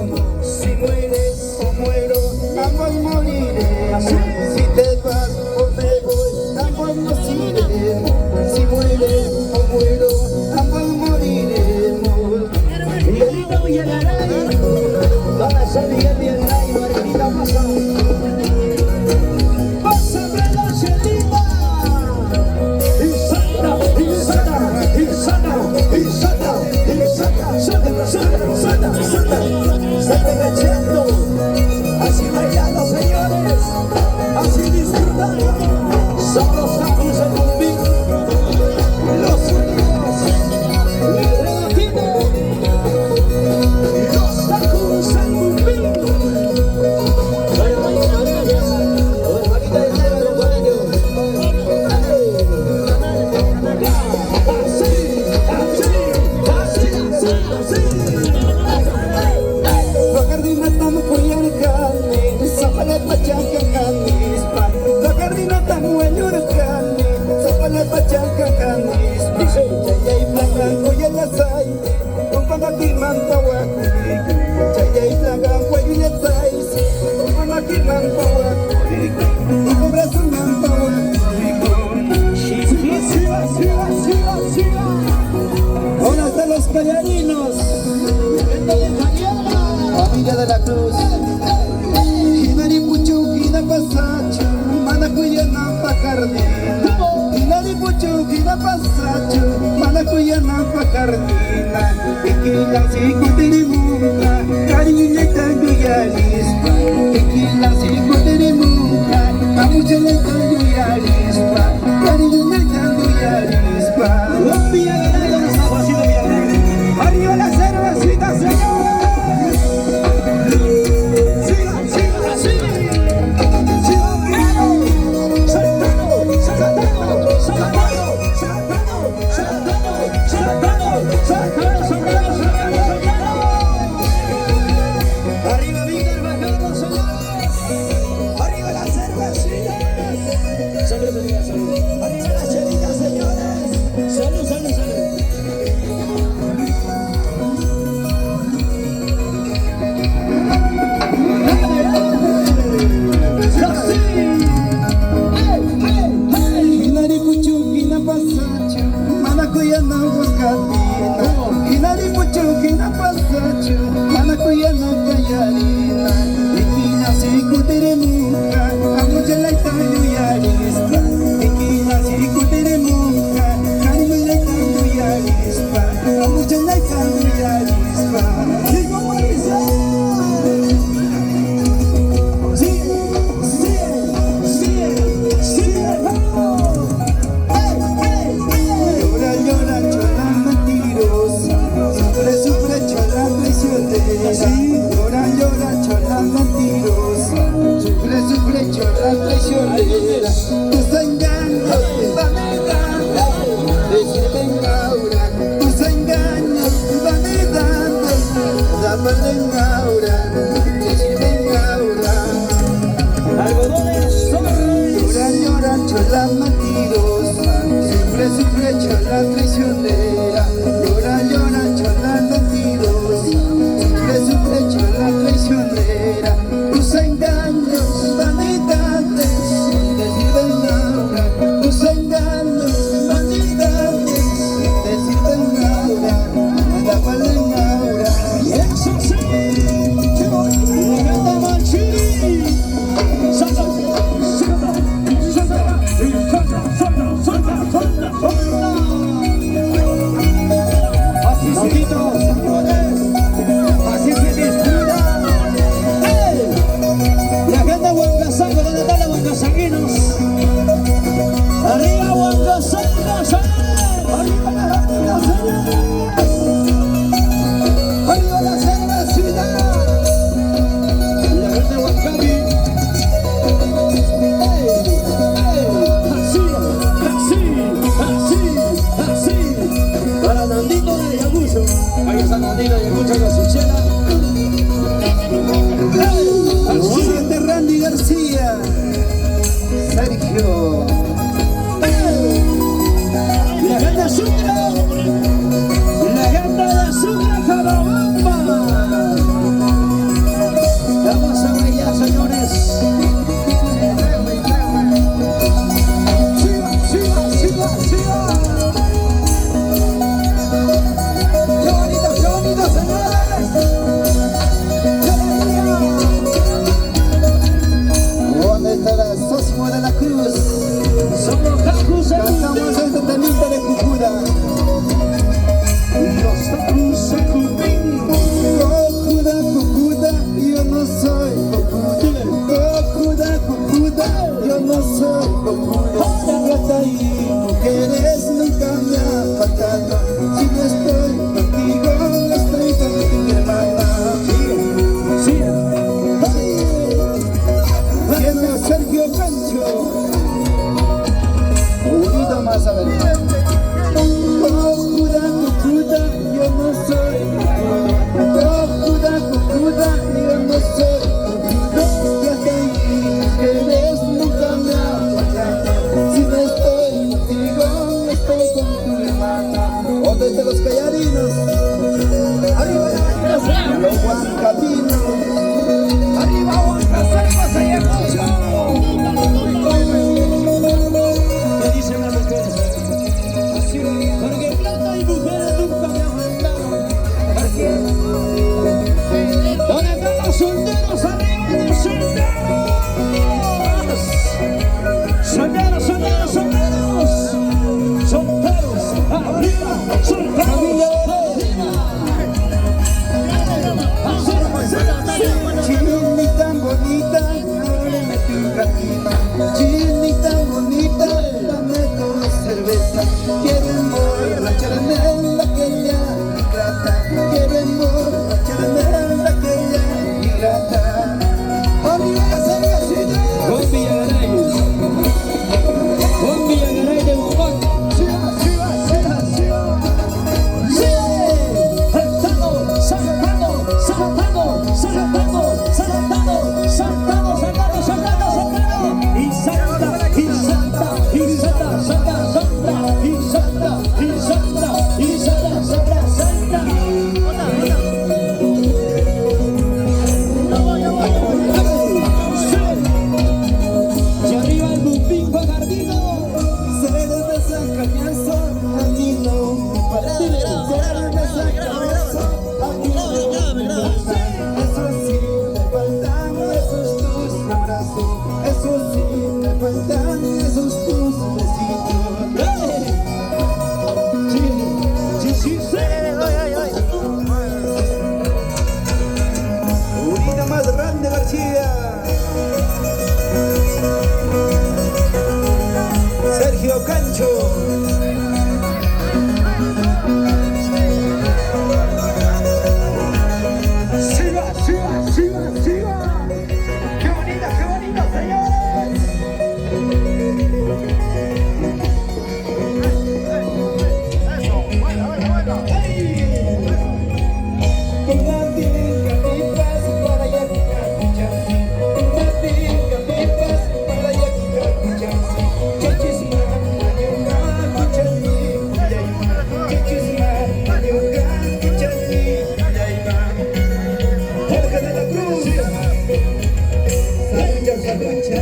moriremos. Si mueres o muero, ambos moriremos. Si te vas o me voy, ambos nos iremos. Si mueres o muero, ambos moriremos. Miguelito Villalaray, para San Miguel Villalaray, Margarita Pasa. ¡Pásame la chelita! ¡Insana, insana, insana, insana, insana! ¡Sana, sana, sana, sana! ¡Sale gacheando! Así bailando, señores, así disfrutando. Son los tacos de Cumbín, los únicos, los tacos de Cumbín. Ahora están los callarinos, familia de la Cruz. Hinari puchu, hina pasachu, mana kuyana pakardina. Hinari puchu, hina pasachu, mana kuyana pakardina. Ikila sikutirimuka, kariñe tanguyalispa. Ikila sikutirimuka, kamuchele tanguyalispa. Kariñe tanguyalispa. Arriba la cervecita, señores. Sigan, sigan, sigan. Arriba Víctor bajando, señores. Arriba la cervecita. Salud, salud, salud. Arriba la chelita, señores. Salud, salud, salud. aguantan esos tus besitos. Sí, sí, sí. Unida más grande García. Sergio Cancho. Siga, siga, siga, siga. Qué bonita, señores. Con la tinta pipas para allá quitar con la tinta pipas para allá quitar chachisma, ayuda, cuchani, chachisma, ayuda, cuchani, Jorge de la Cruz, Sancha, Sancha,